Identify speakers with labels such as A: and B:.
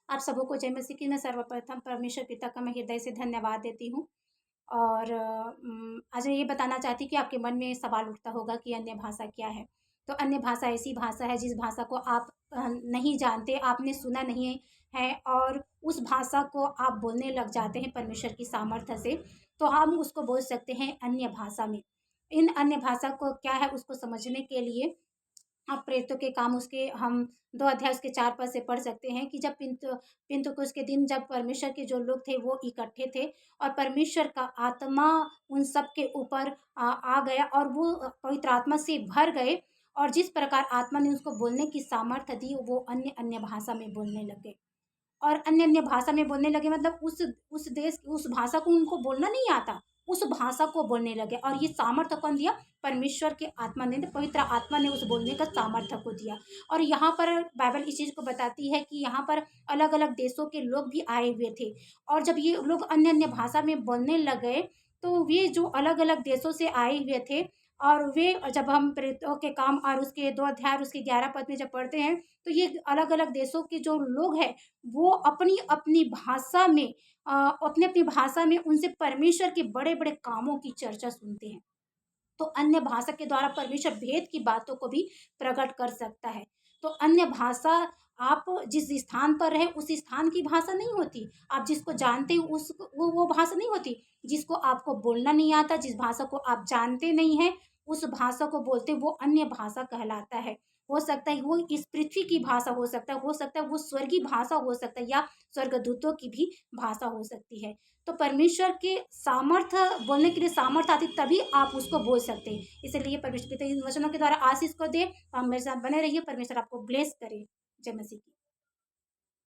A: आप सबको जय मसीह की। मैं सर्वप्रथम परमेश्वर पिता का मैं हृदय से धन्यवाद देती हूँ। और आज मैं ये बताना चाहती हूँ कि आपके मन में सवाल उठता होगा कि अन्य भाषा क्या है? तो अन्य भाषा ऐसी भाषा है जिस भाषा को आप नहीं जानते, आपने सुना नहीं है और उस भाषा को आप बोलने लग जाते हैं परमेश्वर की सामर्थ्य से, तो हम उसको बोल सकते हैं अन्य भाषा में। इन अन्य भाषा को क्या है उसको समझने के लिए आप प्रेरितों के काम उसके हम 2 अध्याय उसके 4 पद से पढ़ सकते हैं कि जब पिन्तुकुस्त के दिन जब परमेश्वर के जो लोग थे वो इकट्ठे थे और परमेश्वर का आत्मा उन सब के ऊपर आ गया और वो पवित्र आत्मा से भर गए और जिस प्रकार आत्मा ने उसको बोलने की सामर्थ्य दी, वो अन्य-अन्य भाषा में बोलने लगे। और अन्य-अन्य भाषा में बोलने लगे मतलब उस देश उस भाषा को उनको बोलना नहीं आता, उस भाषा को बोलने लगे और ये सामर्थ्य कौन दिया? परमेश्वर के आत्मा ने, पवित्र आत्मा ने उस बोलने का सामर्थ्य को दिया। और यहाँ पर बाइबल इस चीज़ को बताती है कि यहाँ पर अलग-अलग देशों के लोग भी आए हुए थे और जब ये लोग अन्य-अन्य भाषा में बोलने लगे, तो वे जो अलग-अलग देशों से आए हुए थे और वे जब हम प्रेरितों के काम और उसके 2 अध्याय और उसके 11 पद में जब पढ़ते हैं, तो ये अलग-अलग देशों के जो लोग हैं वो अपनी-अपनी भाषा में अपनी-अपनी भाषा में उनसे परमेश्वर के बड़े-बड़े कामों की चर्चा सुनते हैं। तो अन्य भाषा के द्वारा परमेश्वर भेद की बातों को भी प्रकट कर सकता है। तो अन्य भाषा आप जिस स्थान पर रहे उस स्थान की भाषा नहीं होती। आप जिसको जानते हो उस वो भाषा नहीं होती। जिसको आपको बोलना नहीं आता, जिस भाषा को आप जानते नहीं हैं, उस भाषा को बोलते वो अन्य भाषा कहलाता है। हो सकता है वो इस पृथ्वी की भाषा हो सकता है वो स्वर्गीय भाषा हो सकता है या स्वर्गदूतों की भी भाषा हो सकती है। तो परमेश्वर के सामर्थ्य बोलने के लिए सामर्थ्य आती तभी आप उसको बोल सकते हैं। इसीलिए परमेश्वर पिता इन वचनों के द्वारा आशीष को दे। आप मेरे साथ बने रहिए, परमेश्वर आपको ब्लेस करे। जय मसीह की।